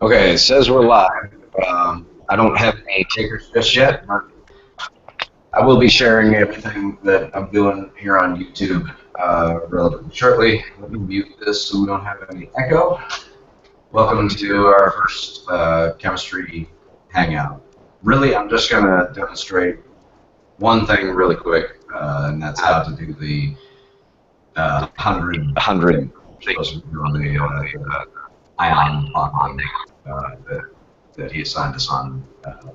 Okay, it says we're live. I don't have any takers just yet, but I will be sharing everything that I'm doing here on YouTube relatively shortly. Let me mute this so we don't have any echo. Welcome to our first chemistry hangout. Really, I'm just going to demonstrate one thing really quick, and that's how to do the 100 things on the ion bonding that he assigned us on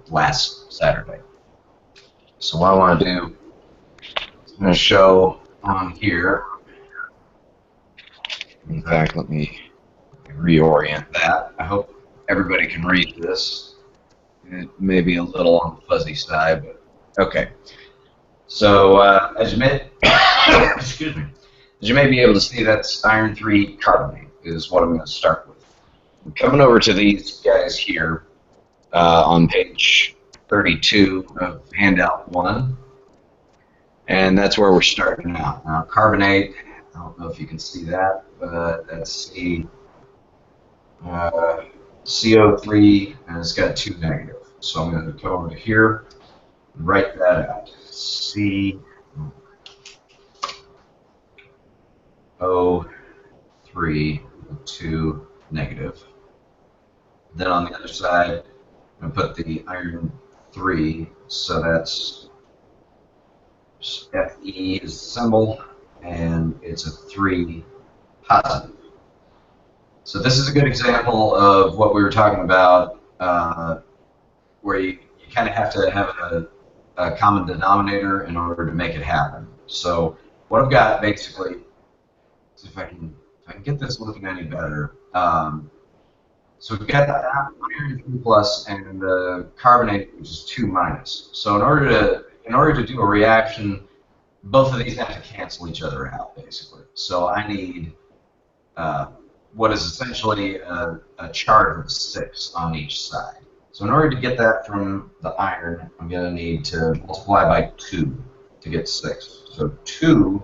last Saturday. So what I want to do is I'm going to show on here. In fact, let me reorient that. I hope everybody can read this. It may be a little on the fuzzy side, but okay. So as you may, excuse me, as you may be able to see, that's iron 3 carbonate is what I'm going to start with. I'm coming over to these guys here on page 32 of handout 1, and that's where we're starting out. Now, carbonate, I don't know if you can see that, but that's CO3, and it's got 2 negative. So I'm going to go over to here and write that out. CO3 with 2 negative. Then on the other side, I'm going to put the iron 3, so that's Fe is the symbol, and it's a 3 positive. So this is a good example of what we were talking about, where you kind of have to have a common denominator in order to make it happen. So what I've got basically, so if I can get this looking any better, so we've got the iron 3 plus and the carbonate, which is 2 minus. So in order to do a reaction, both of these have to cancel each other out, basically. So I need what is essentially a charge of 6 on each side. So in order to get that from the iron, I'm going to need to multiply by 2 to get 6. So 2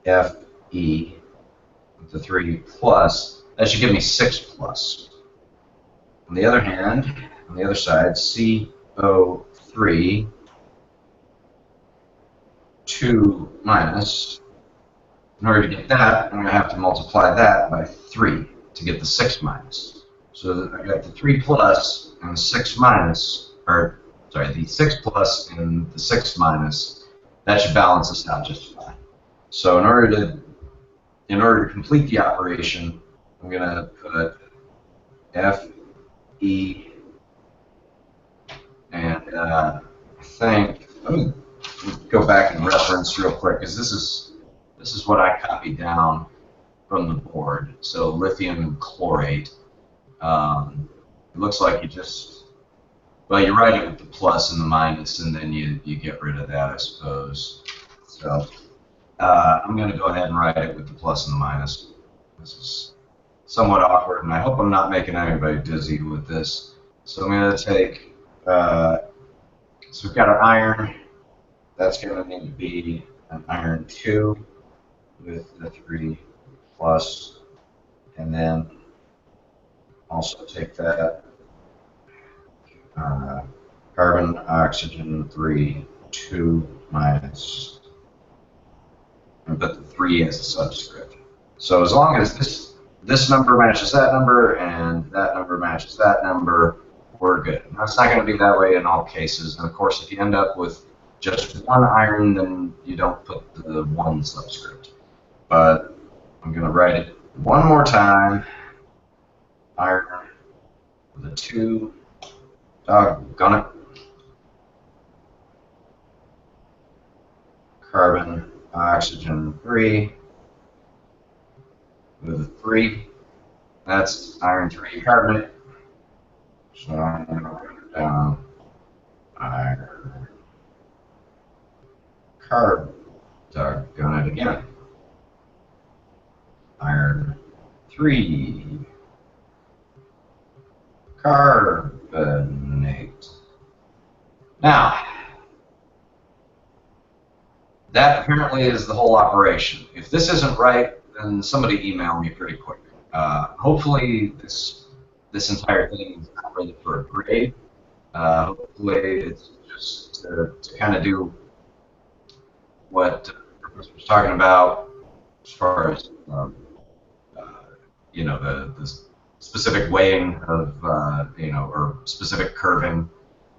Fe with the 3 plus, that should give me 6 plus. On the other hand, on the other side, CO3, 2 minus. In order to get that, I'm going to have to multiply that by 3 to get the 6 minus. So I got the 3 plus and the 6 minus, or sorry, the 6 plus and the 6 minus. That should balance us out just fine. So in order to complete the operation, I'm going to put Fe, and I think, let me go back and reference real quick, because this is what I copied down from the board. So lithium chlorate. It looks like you just, well, you write it with the plus and the minus, and then you get rid of that, I suppose. So I'm going to go ahead and write it with the plus and the minus. This is somewhat awkward, and I hope I'm not making anybody dizzy with this. So I'm going to take, so we've got our iron. That's going to need to be an iron 2 with the 3 plus, and then also take that carbon, oxygen 3, 2 minus, and put the 3 as a subscript. So as long as this number matches that number and that number matches that number, we're good. Now, it's not going to be that way in all cases, and of course if you end up with just 1 iron, then you don't put the 1 subscript. But I'm going to write it one more time. Iron with a 2, doggone it. Carbon, oxygen 3 with a 3. That's iron 3 carbonate. So I'm going to write it down. Iron carb, doggone it again. Iron 3 carbonate. Now, that apparently is the whole operation. If this isn't right, then somebody email me pretty quick. Hopefully this this entire thing is not really for a grade. Hopefully, it's just to kind of do what the professor was talking about as far as uh, the specific weighing of or specific curving,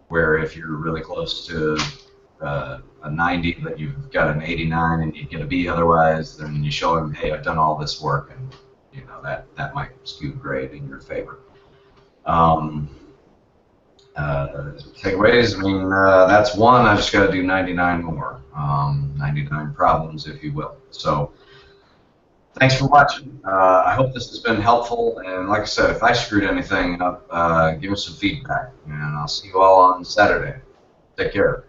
where if you're really close to a 90 but you've got an 89 and you get a B otherwise, then you show them, hey, I've done all this work, and that might skew grade in your favor. Um, Takeaways, I mean, that's one. I just got to do 99 more. 99 problems, if you will. So thanks for watching. I hope this has been helpful. And like I said, if I screwed anything up, give me some feedback. And I'll see you all on Saturday. Take care.